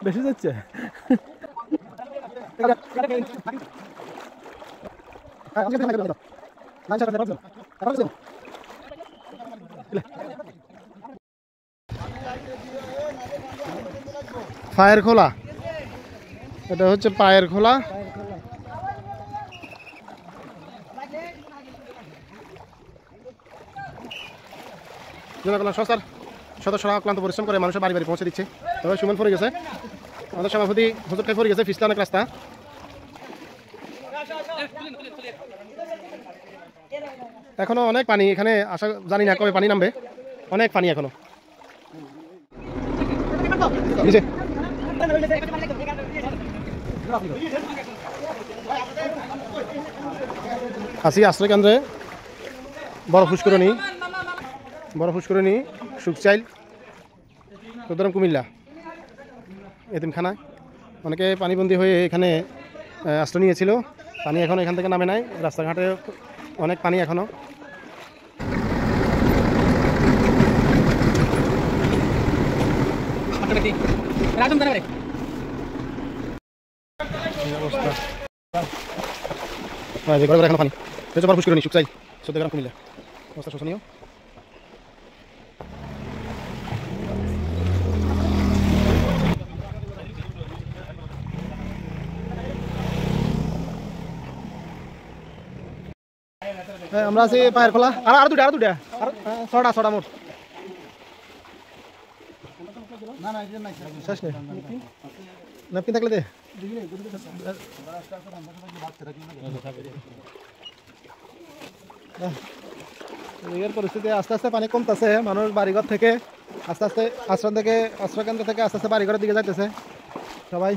বেশি যাচ্ছে পায়ের খোলা, এটা হচ্ছে পায়ের খোলা। সংস্থার সদস্যরা অক্লান্ত পরিশ্রম করে মানুষের বাড়ি বাড়ি পৌঁছে দিচ্ছে। তবে সুমন পড়ে গেছে, আমাদের সভাপতি হুজুর খাই পড়ে গেছে, ফিসলা অনেক রাস্তা। এখনো অনেক পানি এখানে, আসা জানি না কবে পানি নামবে, অনেক পানি এখনো। আসি আশ্রয় কেন্দ্রে বড় ফুসকুরনি সুখচাইল চৌধুরাম কুমিল্লা এতিমখানায় অনেকে পানিবন্দী হয়ে এখানে আশ্রয় নিয়েছিল। পানি এখন এখান থেকে নামে নাই, রাস্তাঘাটে অনেক পানি এখনো। এখন পানি বড় ফুসকুরনি সুখচাইল চৌধুরাম কুমিল্লা, অবস্থা শোচনীয়। আমরা আছি পায়ের খোলা, আর দুটা ছটা মোট শেষ নেই। ন্যাপকিন থাকলে দে। এর পরিস্থিতি আস্তে আস্তে পানি কমতেছে, মানুষ বাড়িঘর থেকে আস্তে আস্তে আশ্রয়কেন্দ্র থেকে আস্তে আস্তে বাড়িঘরের দিকে যাইতেছে সবাই।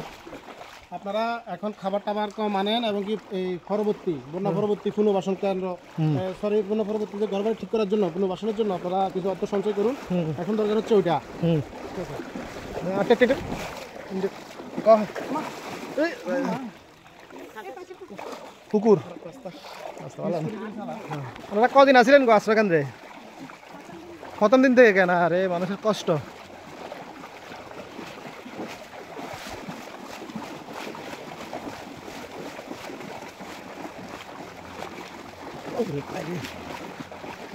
আপনারা এখন খাবার টাবার কম আনেন এবং কি এই পরবর্তী বন্যা পরবর্তী পুনর্বাসন কেন্দ্র বন্যা পরবর্তী ঘর বাড়ি ঠিক করার জন্য পুনর্বাসনের জন্য আপনারা কিছু অর্থ সঞ্চয় করুন। এখন দরকার হচ্ছে ওইটা। পুকুর আপনারা কদিন আসছিলেন গো আশ্রয় কেন্দ্রে? প্রথম দিন থেকে কেন? আরে মানুষের কষ্ট।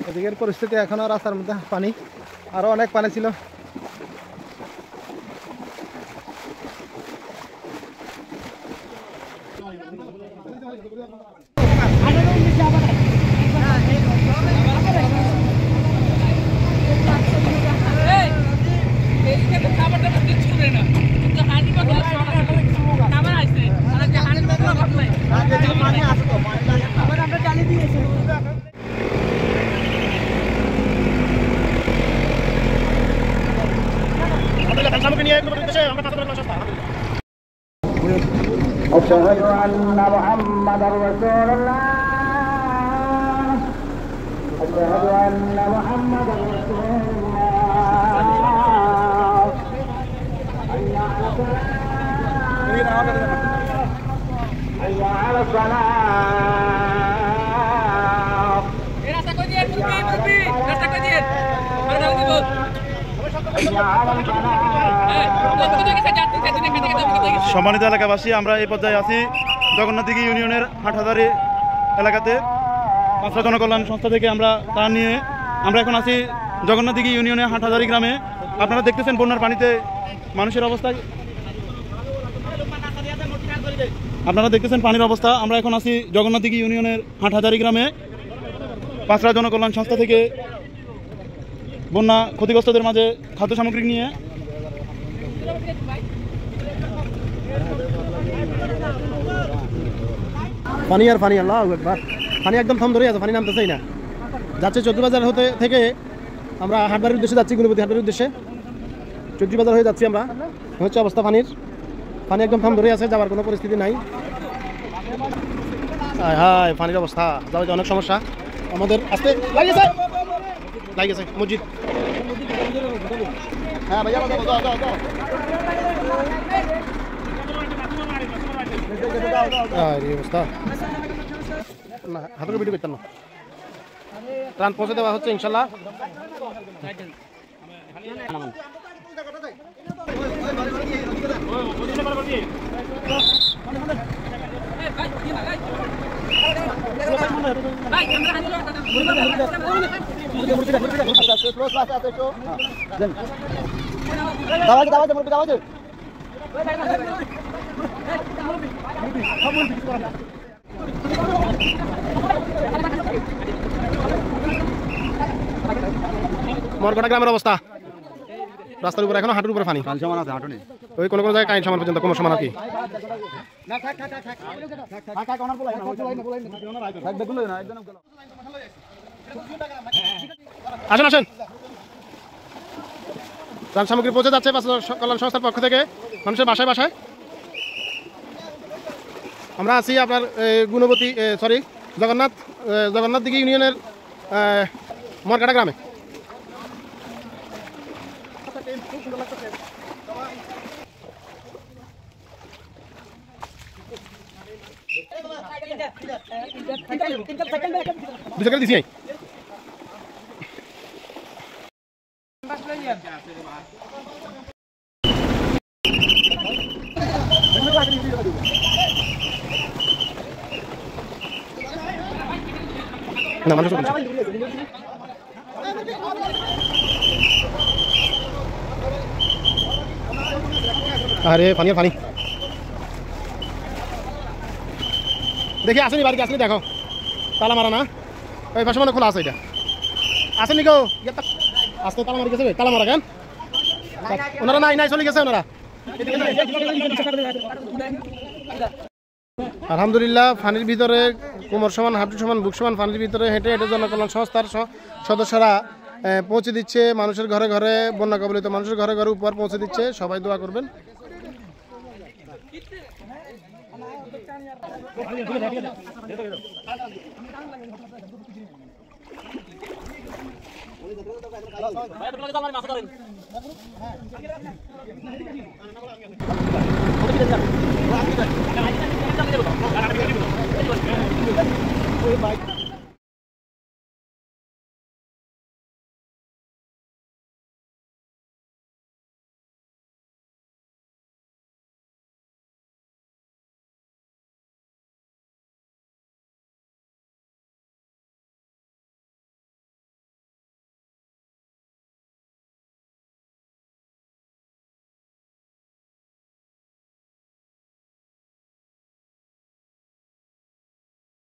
এদিকের পরিস্থিতি এখনো রাস্তার মধ্যে পানি, আরো অনেক পানি ছিল। أشهد أن محمدا رسول الله أشهد أن محمدا رسول الله حي على الصلاة حي على الصلاة সম্মানিত এলাকাবাসী, আমরা এই পর্যায়ে আছি জগন্নাথদিঘি ইউনিয়নের হাটহাজারী এলাকাতে। পাঁচরা জনকল্যাণ সংস্থা থেকে আমরা এখন আছি জগন্নাথদিঘি ইউনিয়নের হাটহাজারী গ্রামে। আপনারা দেখতেছেন বন্যার পানিতে মানুষের অবস্থা, আপনারা দেখতেছেন পানির অবস্থা। আমরা এখন আছি জগন্নাথদিঘি ইউনিয়নের হাটহাজারী গ্রামে। পাঁচরা জনকল্যাণ সংস্থা থেকে বন্যা ক্ষতিগ্রস্তদের মাঝে খাদ্য সামগ্রী নিয়ে পানি আর পানি, আল্লাহু আকবার। পানি একদম থম ধরে আছে, পানি নামতেছেই না। যাচ্ছে চৌধুরী বাজার থেকে আমরা হাটবাড়ির উদ্দেশ্যে যাচ্ছি, গুণপতি হাটবাড়ির উদ্দেশ্যে। চৌধুরী বাজার হয়ে যাচ্ছি আমরা। হচ্ছে অবস্থা পানির, পানি একদম থাম ধরে আছে, যাওয়ার কোনো পরিস্থিতি নাই। হায় হায় পানির অবস্থা, যাওয়াতে অনেক সমস্যা আমাদের। আসতে লাগিয়েছে মসজিদ। হ্যাঁ ভাইয়া অবস্থা না, হাতের ভিডিও করতাম না। ত্রাণ পৌঁছে দেওয়া হচ্ছে ইনশাল্লাহ। মরগড়া গ্রামের অবস্থা, রাস্তার উপরে এখনো হাঁটুর উপরে পানি। ওই কোনো কোনো জায়গায় কাইন সামান পর্যন্ত কোমর সমান আর কি। আসেন আসেন, ত্রাণ সামগ্রী পৌঁছে যাচ্ছে কল্যাণ সংস্থার পক্ষ থেকে মানুষের বাসায় বাসায়। আমরা আছি আপনার গুণবতী জগন্নাথ দিঘি ইউনিয়নের মরকাটা গ্রামে। দিছি না মানুষ। আরে পানি পানি দেখি আসেনি, বাড়িতে আসেনি, দেখো তালা মারা না, ওই পাশে মানে খোলা আছে। এটা আসেনি গো, আসতে তালা মারি গেছে, তালা মারা কেন? ওনারা নাই চলে গেছে ওনারা। আলহামদুলিল্লাহ পানির ভিতরে কোমর সমান হাঁটু সমান বুক সমান পানির ভিতরে হেঁটে হেঁটে জনকল্যাণ সংস্থার সদস্যরা পৌঁছে দিচ্ছে মানুষের ঘরে ঘরে, বন্যা কবলিত মানুষের ঘরে ঘরে উপহার পৌঁছে দিচ্ছে। সবাই দোয়া করবেন। ওই বাইক